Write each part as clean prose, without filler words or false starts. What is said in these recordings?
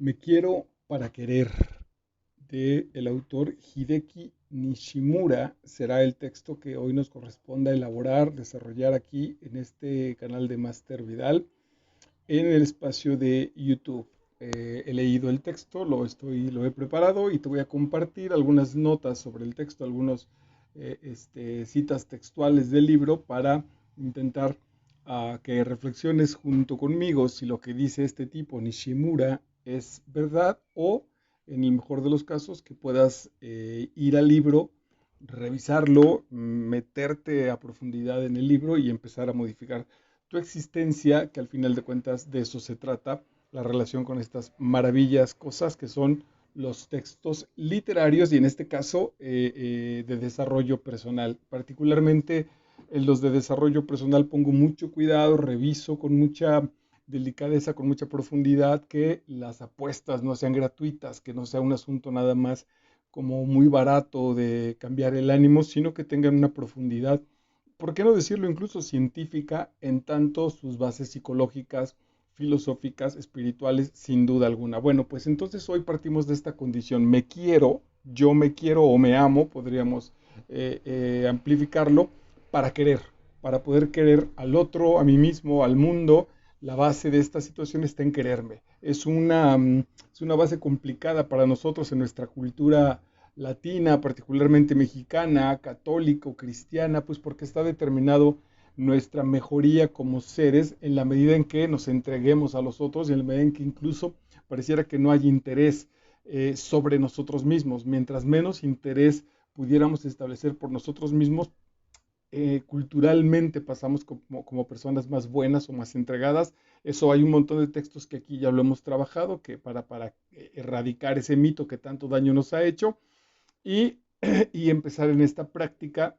Me quiero para querer, de el autor Hideki Nishimura, será el texto que hoy nos corresponda elaborar, desarrollar aquí en este canal de Master Vidal, en el espacio de YouTube. He leído el texto, lo he preparado y te voy a compartir algunas notas sobre el texto, algunas citas textuales del libro para intentar que reflexiones junto conmigo si lo que dice este tipo Nishimura es verdad o, en el mejor de los casos, que puedas ir al libro, revisarlo, meterte a profundidad en el libro y empezar a modificar tu existencia, que al final de cuentas de eso se trata, la relación con estas maravillas, cosas que son los textos literarios y en este caso de desarrollo personal. Particularmente en los de desarrollo personal pongo mucho cuidado, reviso con mucha delicadeza, con mucha profundidad, que las apuestas no sean gratuitas, que no sea un asunto nada más como muy barato de cambiar el ánimo, sino que tengan una profundidad, por qué no decirlo incluso científica, en tanto sus bases psicológicas, filosóficas, espirituales, sin duda alguna. Bueno, pues entonces hoy partimos de esta condición. Me quiero, yo me quiero o me amo, podríamos amplificarlo, para querer, para poder querer al otro, a mí mismo, al mundo. La base de esta situación está en quererme. Es una base complicada para nosotros en nuestra cultura latina, particularmente mexicana, católica o cristiana, pues porque está determinado nuestra mejoría como seres en la medida en que nos entreguemos a los otros y en la medida en que incluso pareciera que no hay interés sobre nosotros mismos. Mientras menos interés pudiéramos establecer por nosotros mismos, culturalmente pasamos como personas más buenas o más entregadas. Eso hay un montón de textos que aquí ya lo hemos trabajado, que para erradicar ese mito que tanto daño nos ha hecho y, y empezar en esta práctica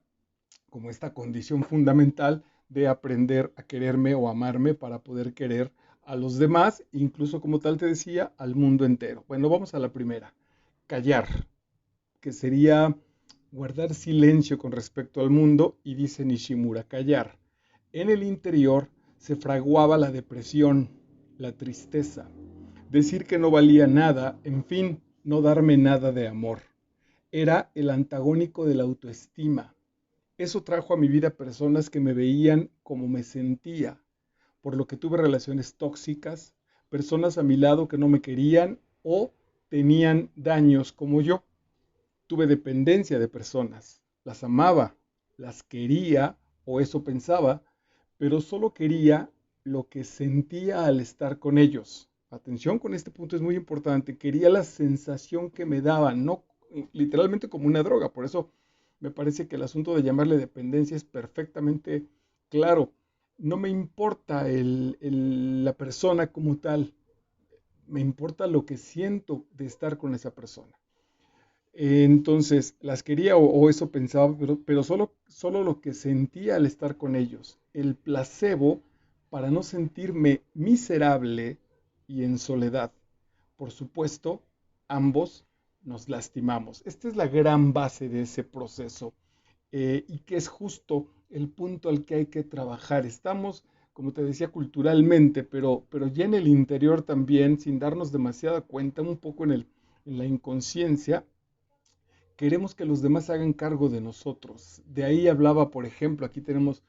como esta condición fundamental de aprender a quererme o amarme para poder querer a los demás, incluso como tal te decía, al mundo entero. Bueno, vamos a la primera, callar, que sería guardar silencio con respecto al mundo, y dice Nishimura, callar. En el interior se fraguaba la depresión, la tristeza, decir que no valía nada, en fin, no darme nada de amor. Era el antagónico de la autoestima. Eso trajo a mi vida personas que me veían como me sentía, por lo que tuve relaciones tóxicas, personas a mi lado que no me querían o tenían daños como yo. Tuve dependencia de personas, las amaba, las quería o eso pensaba, pero solo quería lo que sentía al estar con ellos. Atención con este punto, es muy importante. Quería la sensación que me daban, no literalmente como una droga. Por eso me parece que el asunto de llamarle dependencia es perfectamente claro. No me importa la persona como tal, me importa lo que siento de estar con esa persona. Entonces, las quería o eso pensaba, pero solo lo que sentía al estar con ellos. El placebo para no sentirme miserable y en soledad. Por supuesto, ambos nos lastimamos. Esta es la gran base de ese proceso, y que es justo el punto al que hay que trabajar. Estamos, como te decía, culturalmente, pero ya en el interior también, sin darnos demasiada cuenta, un poco en la inconsciencia, queremos que los demás hagan cargo de nosotros. De ahí hablaba, por ejemplo, aquí tenemos,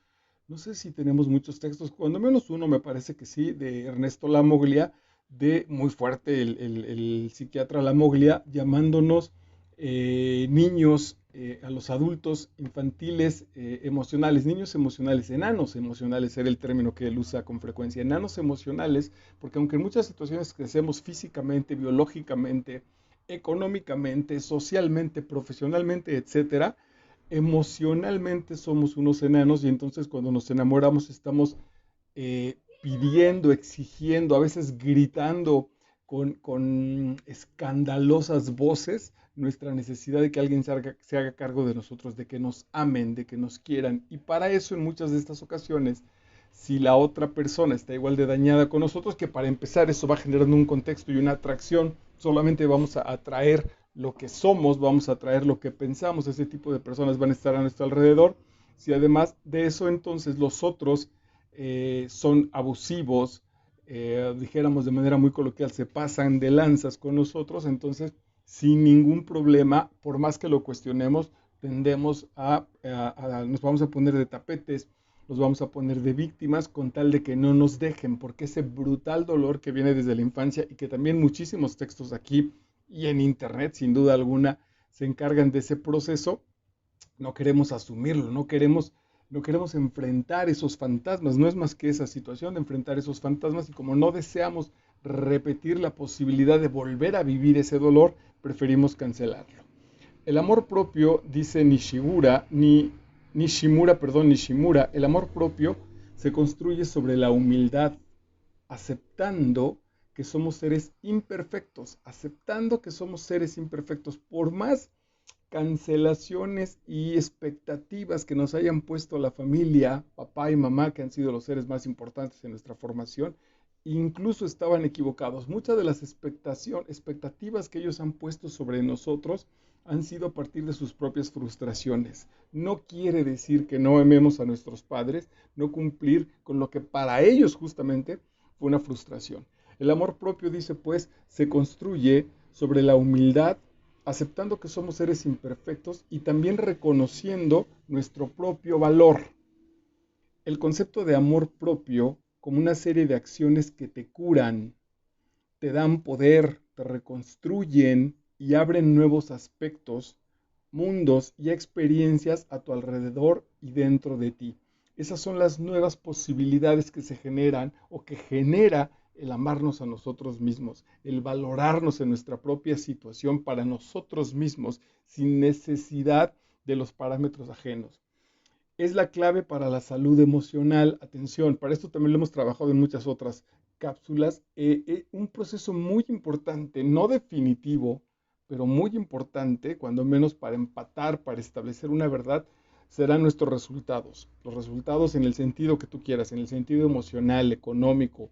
no sé si tenemos muchos textos, cuando menos uno me parece que sí, de Ernesto Lamoglia, de muy fuerte el psiquiatra Lamoglia, llamándonos niños, a los adultos infantiles emocionales, niños emocionales, enanos emocionales era el término que él usa con frecuencia, enanos emocionales, porque aunque en muchas situaciones crecemos físicamente, biológicamente, económicamente, socialmente, profesionalmente, etcétera, emocionalmente somos unos enanos y entonces cuando nos enamoramos estamos pidiendo, exigiendo, a veces gritando con escandalosas voces nuestra necesidad de que alguien se haga cargo de nosotros, de que nos amen, de que nos quieran. Y para eso en muchas de estas ocasiones, si la otra persona está igual de dañada con nosotros, que para empezar eso va generando un contexto y una atracción, solamente vamos a atraer lo que somos, vamos a atraer lo que pensamos, ese tipo de personas van a estar a nuestro alrededor. Si además de eso entonces los otros son abusivos, dijéramos de manera muy coloquial, se pasan de lanzas con nosotros, entonces sin ningún problema, por más que lo cuestionemos, tendemos nos vamos a poner de tapetes, nos vamos a poner de víctimas con tal de que no nos dejen, porque ese brutal dolor que viene desde la infancia y que también muchísimos textos aquí y en internet, sin duda alguna, se encargan de ese proceso, no queremos asumirlo, no queremos enfrentar esos fantasmas, no es más que esa situación de enfrentar esos fantasmas y como no deseamos repetir la posibilidad de volver a vivir ese dolor, preferimos cancelarlo. El amor propio, dice Nishimura, el amor propio se construye sobre la humildad, aceptando que somos seres imperfectos, aceptando que somos seres imperfectos, por más cancelaciones y expectativas que nos hayan puesto la familia, papá y mamá, que han sido los seres más importantes en nuestra formación, incluso estaban equivocados. Muchas de las expectativas que ellos han puesto sobre nosotros han sido a partir de sus propias frustraciones. No quiere decir que no amemos a nuestros padres, no cumplir con lo que para ellos justamente fue una frustración. El amor propio, dice pues, se construye sobre la humildad, aceptando que somos seres imperfectos y también reconociendo nuestro propio valor. El concepto de amor propio como una serie de acciones que te curan, te dan poder, te reconstruyen y abren nuevos aspectos, mundos y experiencias a tu alrededor y dentro de ti. Esas son las nuevas posibilidades que se generan o que genera el amarnos a nosotros mismos, el valorarnos en nuestra propia situación para nosotros mismos sin necesidad de los parámetros ajenos. Es la clave para la salud emocional. Atención, para esto también lo hemos trabajado en muchas otras cápsulas. Un proceso muy importante, no definitivo, pero muy importante, cuando menos para empatar, para establecer una verdad, serán nuestros resultados. Los resultados en el sentido que tú quieras, en el sentido emocional, económico,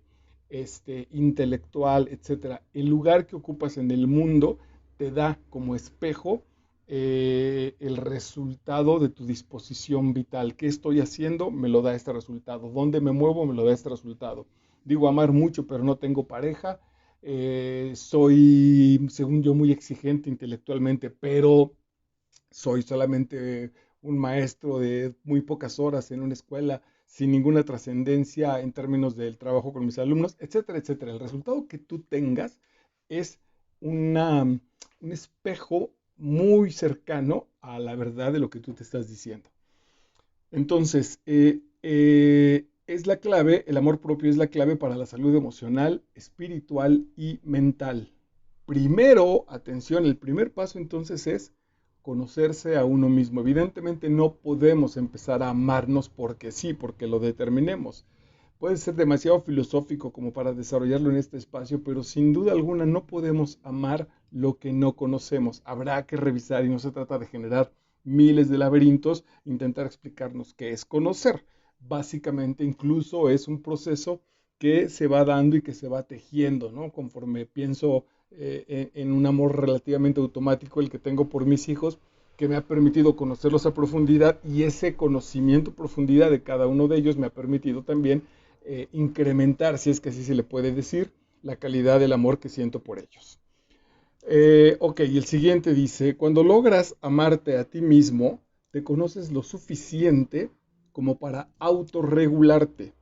intelectual, etcétera. El lugar que ocupas en el mundo te da como espejo el resultado de tu disposición vital. ¿Qué estoy haciendo? Me lo da este resultado. ¿Dónde me muevo? Me lo da este resultado. Digo amar mucho, pero no tengo pareja. Soy, según yo, muy exigente intelectualmente, pero soy solamente un maestro de muy pocas horas en una escuela, sin ninguna trascendencia en términos del trabajo con mis alumnos, etcétera, etcétera. El resultado que tú tengas es un espejo muy cercano a la verdad de lo que tú te estás diciendo. Entonces, es la clave, el amor propio es la clave para la salud emocional, espiritual y mental. Primero, atención, el primer paso entonces es conocerse a uno mismo. Evidentemente no podemos empezar a amarnos porque sí, porque lo determinemos. Puede ser demasiado filosófico como para desarrollarlo en este espacio, pero sin duda alguna no podemos amar lo que no conocemos. Habrá que revisar y no se trata de generar miles de laberintos, intentar explicarnos qué es conocer. Básicamente incluso es un proceso que se va dando y que se va tejiendo, ¿no? Conforme pienso en un amor relativamente automático, el que tengo por mis hijos, que me ha permitido conocerlos a profundidad y ese conocimiento a profundidad de cada uno de ellos me ha permitido también incrementar, si es que así se le puede decir, la calidad del amor que siento por ellos. Ok, y el siguiente dice, cuando logras amarte a ti mismo, te conoces lo suficiente como para autorregularte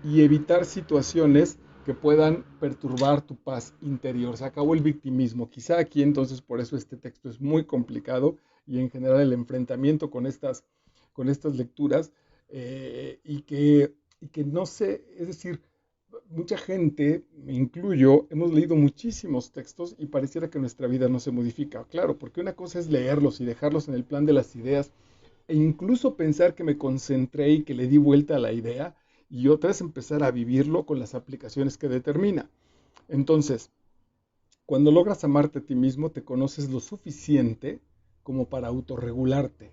y evitar situaciones que puedan perturbar tu paz interior. Se acabó el victimismo. Quizá aquí entonces por eso este texto es muy complicado y en general el enfrentamiento con estas lecturas y que no sé, es decir, mucha gente, me incluyo, hemos leído muchísimos textos y pareciera que nuestra vida no se modifica. Claro, porque una cosa es leerlos y dejarlos en el plan de las ideas e incluso pensar que me concentré y que le di vuelta a la idea y otra es empezar a vivirlo con las aplicaciones que determina. Entonces, cuando logras amarte a ti mismo, te conoces lo suficiente como para autorregularte.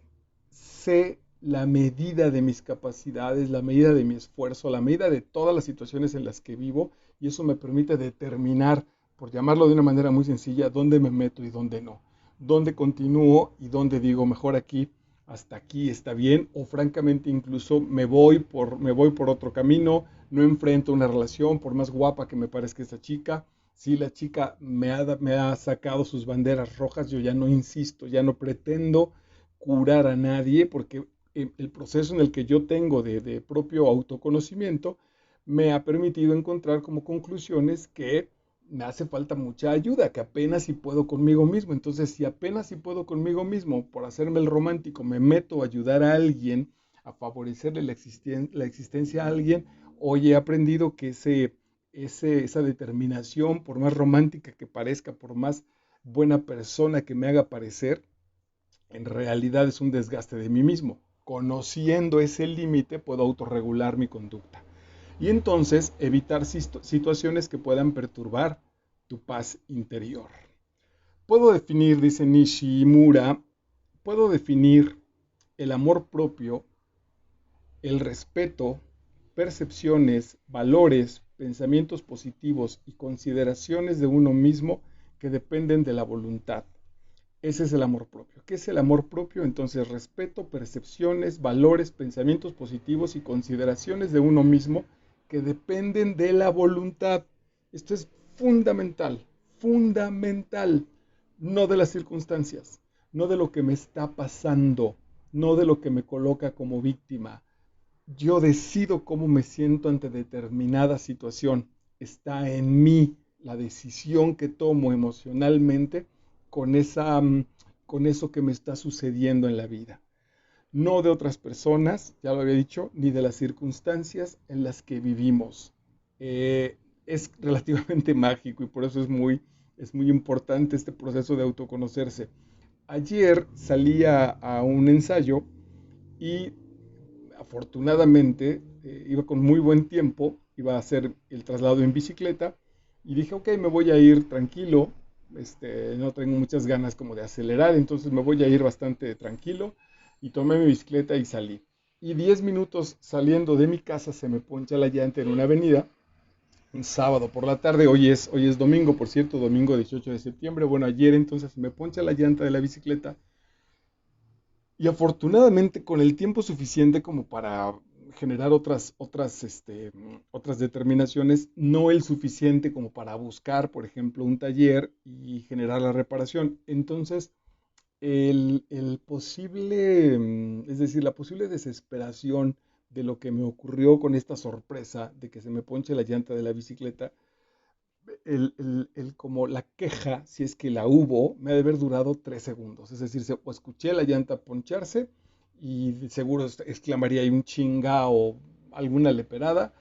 Sé la medida de mis capacidades, la medida de mi esfuerzo, la medida de todas las situaciones en las que vivo y eso me permite determinar, por llamarlo de una manera muy sencilla, dónde me meto y dónde no. Dónde continúo y dónde digo, mejor aquí hasta aquí está bien, o francamente incluso me voy por otro camino, no enfrento una relación, por más guapa que me parezca esa chica. Si la chica me ha sacado sus banderas rojas, yo ya no insisto, ya no pretendo curar a nadie, porque el proceso en el que yo tengo de propio autoconocimiento me ha permitido encontrar como conclusiones que me hace falta mucha ayuda, que apenas si puedo conmigo mismo. Entonces, si apenas si puedo conmigo mismo, por hacerme el romántico, me meto a ayudar a alguien, a favorecerle la existencia a alguien, hoy he aprendido que esa determinación, por más romántica que parezca, por más buena persona que me haga parecer, en realidad es un desgaste de mí mismo. Conociendo ese límite, puedo autorregular mi conducta y entonces evitar situaciones que puedan perturbar tu paz interior. Puedo definir, dice Nishimura, puedo definir el amor propio, el respeto, percepciones, valores, pensamientos positivos y consideraciones de uno mismo que dependen de la voluntad. Ese es el amor propio. ¿Qué es el amor propio? Entonces, respeto, percepciones, valores, pensamientos positivos y consideraciones de uno mismo que dependen de la voluntad. Esto es fundamental, fundamental, no de las circunstancias, no de lo que me está pasando, no de lo que me coloca como víctima. Yo decido cómo me siento ante determinada situación. Está en mí la decisión que tomo emocionalmente con con eso que me está sucediendo en la vida. No de otras personas, ya lo había dicho, ni de las circunstancias en las que vivimos. Es relativamente mágico y por eso es muy importante este proceso de autoconocerse. Ayer salí a un ensayo y afortunadamente iba con muy buen tiempo, iba a hacer el traslado en bicicleta y dije, ok, me voy a ir tranquilo, no tengo muchas ganas como de acelerar, entonces me voy a ir bastante tranquilo y tomé mi bicicleta y salí. Y 10 minutos saliendo de mi casa se me poncha la llanta en una avenida, un sábado por la tarde, hoy es domingo, por cierto, domingo 18 de septiembre, bueno, ayer entonces me poncha la llanta de la bicicleta y afortunadamente con el tiempo suficiente como para generar otras determinaciones, no el suficiente como para buscar, por ejemplo, un taller y generar la reparación. Entonces, el posible, es decir, la posible desesperación de lo que me ocurrió con esta sorpresa de que se me ponche la llanta de la bicicleta, como la queja, si es que la hubo, me ha de haber durado 3 segundos. Es decir, o escuché la llanta poncharse y seguro exclamaría ahí un chinga o alguna leperada.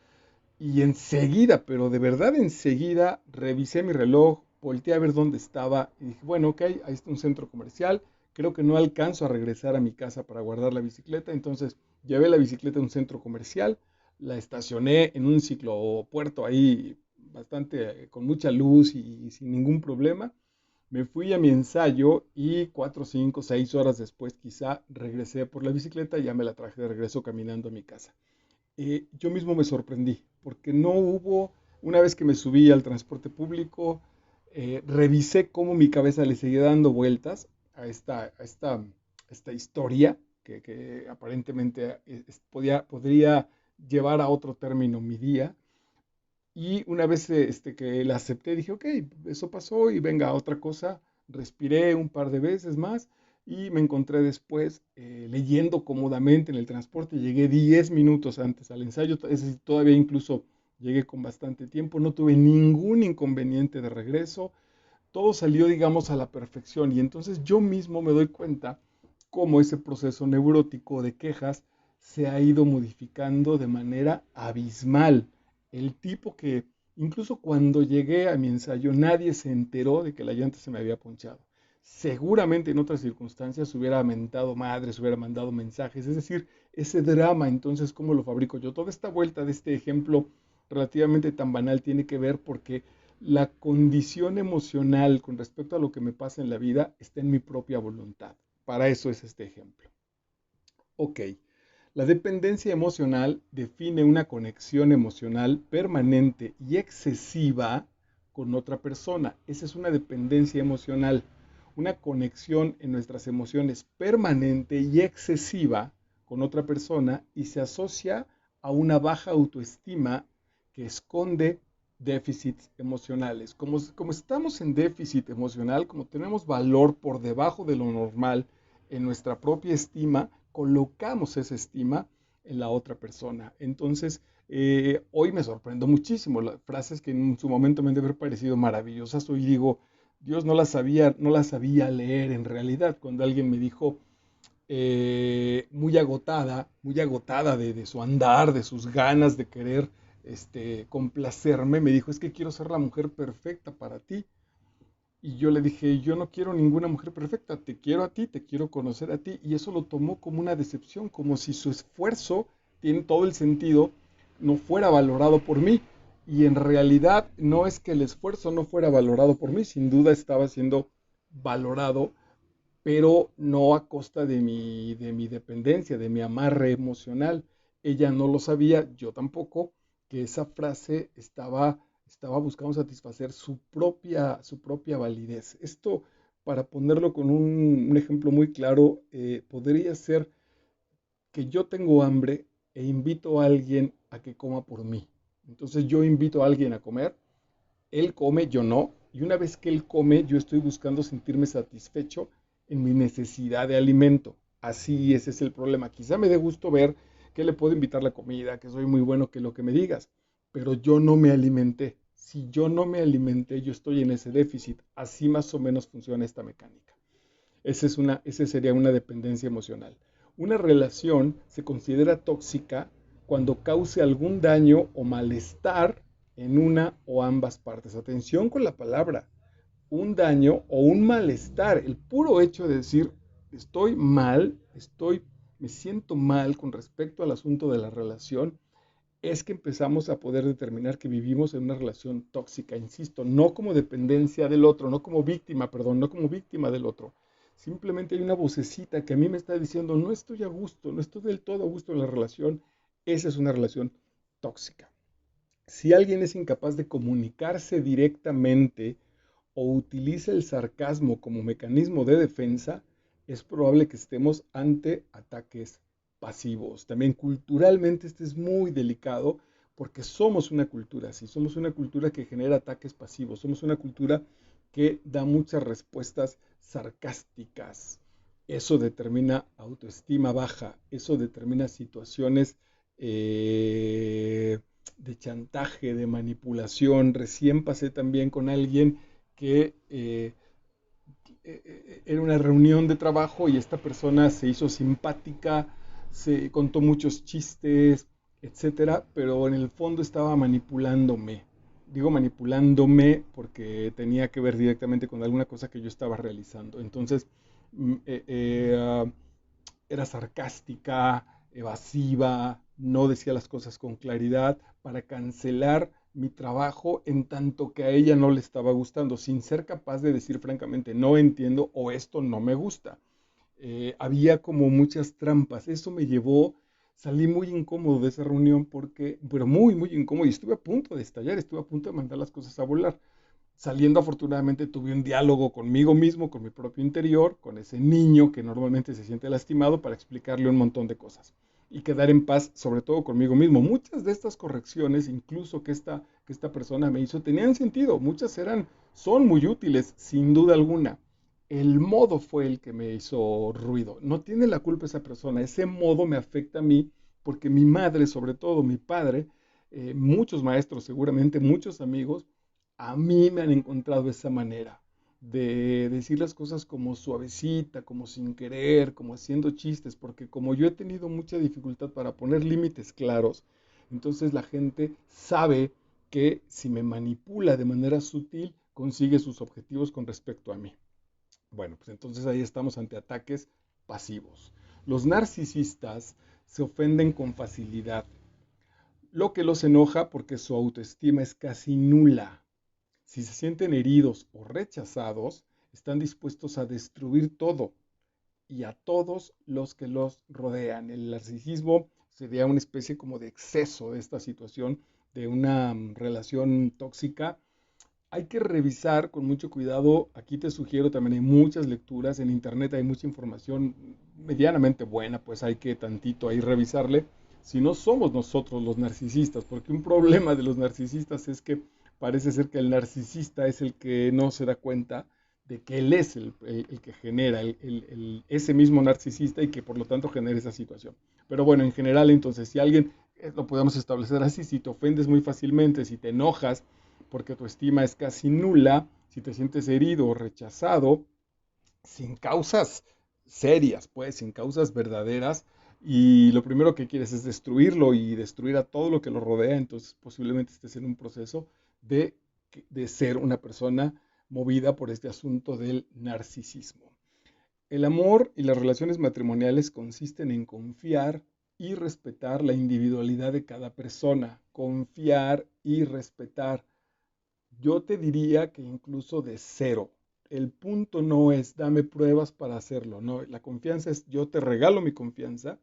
Y enseguida, pero de verdad enseguida, revisé mi reloj, volteé a ver dónde estaba y dije, bueno, ok, ahí está un centro comercial. Creo que no alcanzo a regresar a mi casa para guardar la bicicleta. Entonces llevé la bicicleta a un centro comercial, la estacioné en un ciclopuerto ahí bastante con mucha luz y sin ningún problema. Me fui a mi ensayo y 4, 5, 6 horas después quizá regresé por la bicicleta y ya me la traje de regreso caminando a mi casa. Yo mismo me sorprendí porque no hubo, una vez que me subí al transporte público, revisé cómo mi cabeza le seguía dando vueltas a esta historia que aparentemente podría llevar a otro término mi día. Y una vez que la acepté, dije, ok, eso pasó y venga, otra cosa. Respiré un par de veces más y me encontré después leyendo cómodamente en el transporte. Llegué 10 minutos antes al ensayo, es decir, todavía incluso llegué con bastante tiempo. No tuve ningún inconveniente de regreso. Todo salió, digamos, a la perfección. Y entonces yo mismo me doy cuenta cómo ese proceso neurótico de quejas se ha ido modificando de manera abismal. El tipo que incluso cuando llegué a mi ensayo nadie se enteró de que la llanta se me había ponchado. Seguramente en otras circunstancias hubiera mentado madres, hubiera mandado mensajes, es decir, ese drama, entonces, ¿cómo lo fabrico yo? Toda esta vuelta de este ejemplo relativamente tan banal tiene que ver porque la condición emocional con respecto a lo que me pasa en la vida está en mi propia voluntad. Para eso es este ejemplo. Ok, la dependencia emocional define una conexión emocional permanente y excesiva con otra persona. Esa es una dependencia emocional. una conexión en nuestras emociones permanente y excesiva con otra persona y se asocia a una baja autoestima que esconde déficits emocionales. Como estamos en déficit emocional, como tenemos valor por debajo de lo normal en nuestra propia estima, colocamos esa estima en la otra persona. Entonces, hoy me sorprendo muchísimo. Las frases que en su momento me han de haber parecido maravillosas, hoy digo, Dios no las sabía leer en realidad. Cuando alguien me dijo, muy agotada de su andar, de sus ganas de querer complacerme, me dijo, es que quiero ser la mujer perfecta para ti. Y yo le dije, yo no quiero ninguna mujer perfecta, te quiero a ti, te quiero conocer a ti. Y eso lo tomó como una decepción, como si su esfuerzo, tiene todo el sentido, no fuera valorado por mí. Y en realidad no es que el esfuerzo no fuera valorado por mí, sin duda estaba siendo valorado, pero no a costa de mi dependencia, de mi amarre emocional. Ella no lo sabía, yo tampoco, que esa frase estaba buscando satisfacer su propia validez. Esto, para ponerlo con un ejemplo muy claro, podría ser que yo tengo hambre e invito a alguien a que coma por mí. Entonces yo invito a alguien a comer, él come, yo no, y una vez que él come, yo estoy buscando sentirme satisfecho en mi necesidad de alimento. Así ese es el problema. Quizá me dé gusto ver que le puedo invitar la comida, que soy muy bueno, que lo que me digas, pero yo no me alimenté. Si yo no me alimenté, yo estoy en ese déficit. Así más o menos funciona esta mecánica. Esa sería una dependencia emocional. Una relación se considera tóxica cuando cause algún daño o malestar en una o ambas partes. Atención con la palabra, un daño o un malestar. El puro hecho de decir estoy mal, me siento mal con respecto al asunto de la relación, es que empezamos a poder determinar que vivimos en una relación tóxica, insisto, no como dependencia del otro, no como víctima, perdón, no como víctima del otro. Simplemente hay una vocecita que a mí me está diciendo, no estoy a gusto, no estoy del todo a gusto en la relación. Esa es una relación tóxica. Si alguien es incapaz de comunicarse directamente o utiliza el sarcasmo como mecanismo de defensa, es probable que estemos ante ataques pasivos. También culturalmente este es muy delicado porque somos una cultura, sí, somos una cultura que genera ataques pasivos, somos una cultura que da muchas respuestas sarcásticas. Eso determina autoestima baja, eso determina situaciones de chantaje, de manipulación. Recién pasé también con alguien que era una reunión de trabajo y esta persona se hizo simpática, se contó muchos chistes, etcétera, pero en el fondo estaba manipulándome. Digo manipulándome porque tenía que ver directamente con alguna cosa que yo estaba realizando. Entonces, era sarcástica, evasiva, no decía las cosas con claridad para cancelar mi trabajo en tanto que a ella no le estaba gustando, sin ser capaz de decir francamente, no entiendo o esto no me gusta. Había como muchas trampas. Eso me llevó, salí muy incómodo de esa reunión porque, pero muy, muy incómodo y estuve a punto de estallar, estuve a punto de mandar las cosas a volar. Saliendo afortunadamente tuve un diálogo conmigo mismo, con mi propio interior, con ese niño que normalmente se siente lastimado para explicarle un montón de cosas y quedar en paz, sobre todo conmigo mismo. Muchas de estas correcciones, incluso que esta persona me hizo, tenían sentido, son muy útiles, sin duda alguna. El modo fue el que me hizo ruido. No tiene la culpa esa persona, ese modo me afecta a mí porque mi madre, sobre todo mi padre, muchos maestros, seguramente muchos amigos, a mí me han encontrado esa manera de decir las cosas como suavecita, como sin querer, como haciendo chistes, porque como yo he tenido mucha dificultad para poner límites claros, entonces la gente sabe que si me manipula de manera sutil, consigue sus objetivos con respecto a mí. Bueno, pues entonces ahí estamos ante ataques pasivos. Los narcisistas se ofenden con facilidad, lo que los enoja porque su autoestima es casi nula. Si se sienten heridos o rechazados, están dispuestos a destruir todo y a todos los que los rodean. El narcisismo sería una especie como de exceso de esta situación de una relación tóxica Hay que revisar con mucho cuidado. Aquí te sugiero también, hay muchas lecturas, en internet hay mucha información medianamente buena, pues hay que tantito ahí revisarle. Si no somos nosotros los narcisistas, porque un problema de los narcisistas es que parece ser que el narcisista es el que no se da cuenta de que él es el que genera ese mismo narcisista y que por lo tanto genera esa situación. Pero bueno, en general entonces, si alguien, lo podemos establecer así, si te ofendes muy fácilmente, si te enojas, porque tu estima es casi nula, si te sientes herido o rechazado, sin causas serias, pues, sin causas verdaderas, y lo primero que quieres es destruirlo y destruir a todo lo que lo rodea, entonces posiblemente estés en un proceso de, de ser una persona movida por este asunto del narcisismo. El amor y las relaciones matrimoniales consisten en confiar y respetar la individualidad de cada persona, confiar y respetar. Yo te diría que incluso de cero. El punto no es dame pruebas para hacerlo, no. La confianza es yo te regalo mi confianza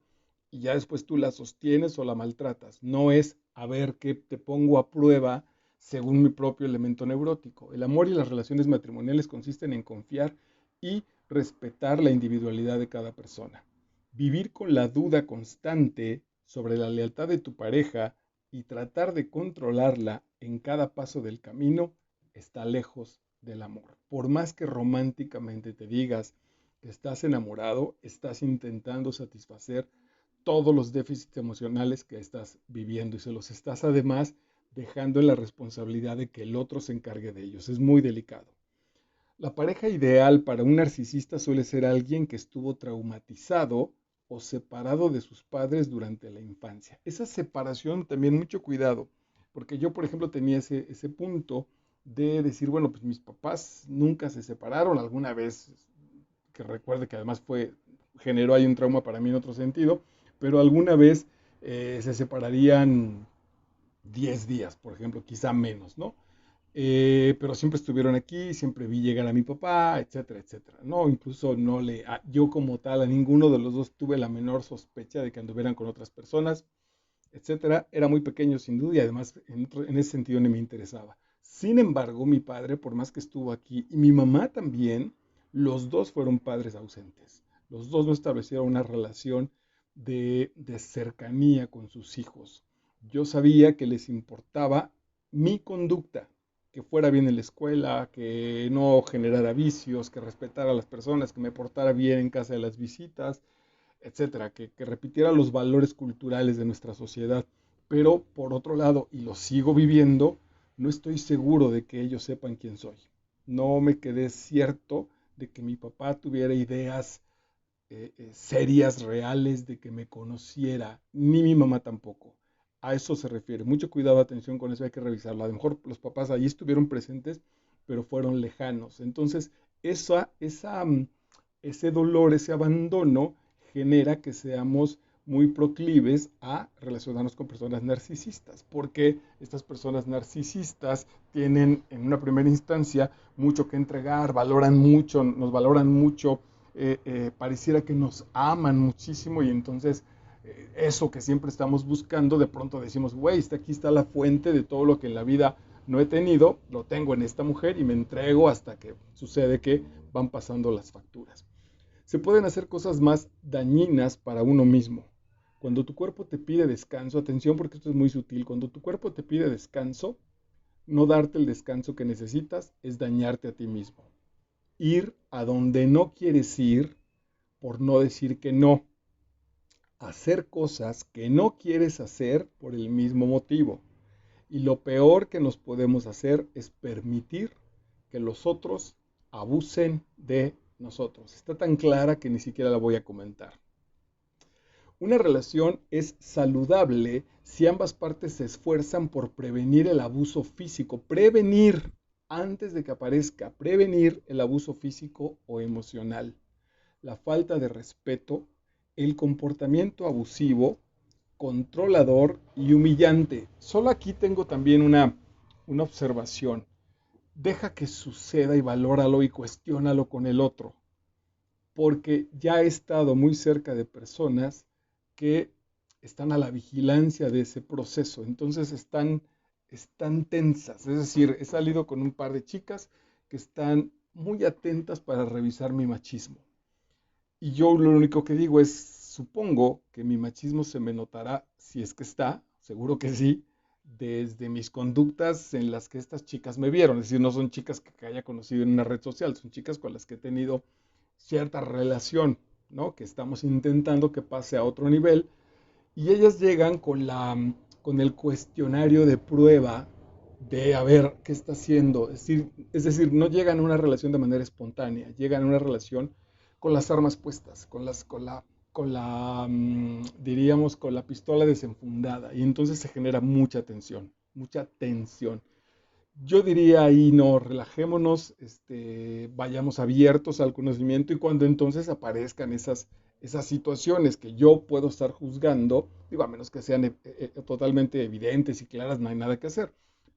y ya después tú la sostienes o la maltratas. No es a ver qué te pongo a prueba según mi propio elemento neurótico. El amor y las relaciones matrimoniales consisten en confiar y respetar la individualidad de cada persona. Vivir con la duda constante sobre la lealtad de tu pareja y tratar de controlarla en cada paso del camino está lejos del amor. Por más que románticamente te digas que estás enamorado, estás intentando satisfacer todos los déficits emocionales que estás viviendo y se los estás además dejando en la responsabilidad de que el otro se encargue de ellos. Es muy delicado. La pareja ideal para un narcisista suele ser alguien que estuvo traumatizado o separado de sus padres durante la infancia. Esa separación también mucho cuidado, porque yo, por ejemplo, tenía ese punto de decir, bueno, pues mis papás nunca se separaron, alguna vez que recuerde que además generó ahí un trauma para mí en otro sentido, pero alguna vez se separarían 10 días, por ejemplo, quizá menos, ¿no? Pero siempre estuvieron aquí, siempre vi llegar a mi papá, etcétera, etcétera, ¿no? Incluso no yo como tal, a ninguno de los dos tuve la menor sospecha de que anduvieran con otras personas, etcétera. Era muy pequeño sin duda y además en ese sentido ni me interesaba. Sin embargo, mi padre, por más que estuvo aquí, y mi mamá también, los dos fueron padres ausentes. Los dos no establecieron una relación de cercanía con sus hijos. Yo sabía que les importaba mi conducta, que fuera bien en la escuela, que no generara vicios, que respetara a las personas, que me portara bien en casa de las visitas, etcétera, que repitiera los valores culturales de nuestra sociedad. Pero por otro lado, y lo sigo viviendo, no estoy seguro de que ellos sepan quién soy. No me quedé cierto de que mi papá tuviera ideas serias, reales, de que me conociera, ni mi mamá tampoco. A eso se refiere. Mucho cuidado, atención con eso, hay que revisarlo. A lo mejor los papás ahí estuvieron presentes, pero fueron lejanos. Entonces, ese dolor, ese abandono genera que seamos muy proclives a relacionarnos con personas narcisistas, porque estas personas narcisistas tienen en una primera instancia mucho que entregar, valoran mucho, nos valoran mucho, pareciera que nos aman muchísimo y entonces eso que siempre estamos buscando, de pronto decimos, güey, aquí está la fuente de todo lo que en la vida no he tenido, lo tengo en esta mujer y me entrego hasta que sucede que van pasando las facturas. Se pueden hacer cosas más dañinas para uno mismo. Cuando tu cuerpo te pide descanso, atención porque esto es muy sutil, cuando tu cuerpo te pide descanso, no darte el descanso que necesitas es dañarte a ti mismo. Ir a donde no quieres ir por no decir que no. Hacer cosas que no quieres hacer por el mismo motivo. Y lo peor que nos podemos hacer es permitir que los otros abusen de nosotros. Está tan clara que ni siquiera la voy a comentar. Una relación es saludable si ambas partes se esfuerzan por prevenir el abuso físico, prevenir antes de que aparezca, prevenir el abuso físico o emocional, la falta de respeto, el comportamiento abusivo, controlador y humillante. Solo aquí tengo también una observación. Deja que suceda y valóralo y cuestiónalo con el otro, porque ya he estado muy cerca de personas que están a la vigilancia de ese proceso, entonces están están tensas. Es decir, he salido con un par de chicas que están muy atentas para revisar mi machismo. Y yo lo único que digo es, supongo que mi machismo se me notará, si es que está, seguro que sí, desde mis conductas en las que estas chicas me vieron. Es decir, no son chicas que haya conocido en una red social, son chicas con las que he tenido cierta relación, ¿no? Que estamos intentando que pase a otro nivel. Y ellas llegan con el cuestionario de prueba de a ver qué está haciendo. Es decir, no llegan a una relación de manera espontánea, llegan a una relación con las armas puestas, diríamos, con la pistola desenfundada. Y entonces se genera mucha tensión, mucha tensión. Yo diría ahí, no, relajémonos, vayamos abiertos al conocimiento y cuando entonces aparezcan esas situaciones que yo puedo estar juzgando, digo, a menos que sean totalmente evidentes y claras, no hay nada que hacer.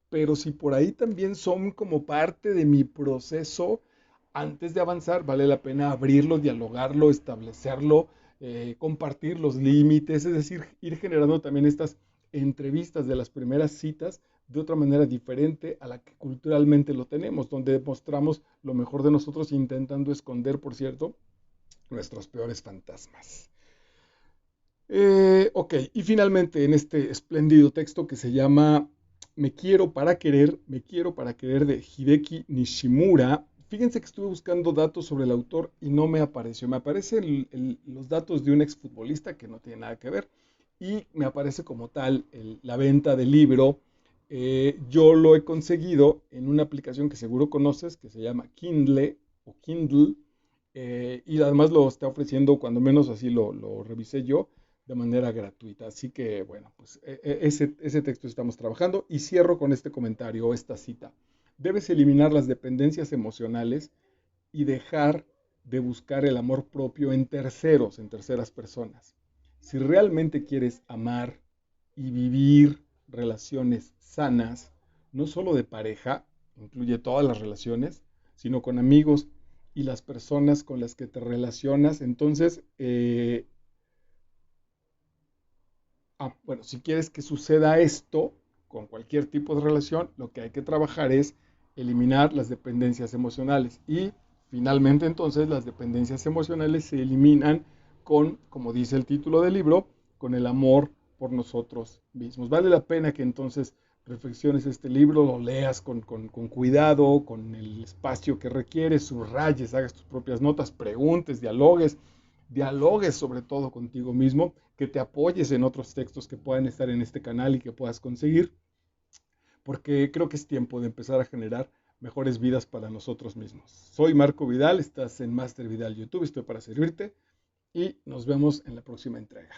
Pero si por ahí también son como parte de mi proceso, antes de avanzar, vale la pena abrirlo, dialogarlo, establecerlo, compartir los límites, es decir, ir generando también estas entrevistas de las primeras citas de otra manera diferente a la que culturalmente lo tenemos, donde mostramos lo mejor de nosotros intentando esconder, por cierto, nuestros peores fantasmas. Ok, y finalmente en este espléndido texto que se llama Me quiero para querer de Hideki Nishimura. Fíjense que estuve buscando datos sobre el autor y no me apareció. Me aparecen los datos de un exfutbolista que no tiene nada que ver y me aparece como tal la venta del libro. Yo lo he conseguido en una aplicación que seguro conoces que se llama Kindle o Kindle y además lo está ofreciendo, cuando menos así lo revisé yo, de manera gratuita. Así que, bueno, pues ese texto estamos trabajando y cierro con este comentario o esta cita. Debes eliminar las dependencias emocionales y dejar de buscar el amor propio en terceros, en terceras personas. Si realmente quieres amar y vivir relaciones sanas, no solo de pareja, incluye todas las relaciones, sino con amigos y las personas con las que te relacionas, entonces bueno, si quieres que suceda esto con cualquier tipo de relación, lo que hay que trabajar es eliminar las dependencias emocionales. Y finalmente entonces las dependencias emocionales se eliminan con, como dice el título del libro, con el amor por nosotros mismos. Vale la pena que entonces reflexiones este libro, lo leas con cuidado, con el espacio que requieres, subrayes, hagas tus propias notas, preguntes, dialogues sobre todo contigo mismo, que te apoyes en otros textos que puedan estar en este canal y que puedas conseguir, porque creo que es tiempo de empezar a generar mejores vidas para nosotros mismos. Soy Marco Vidal, estás en Master Vidal YouTube, estoy para servirte y nos vemos en la próxima entrega.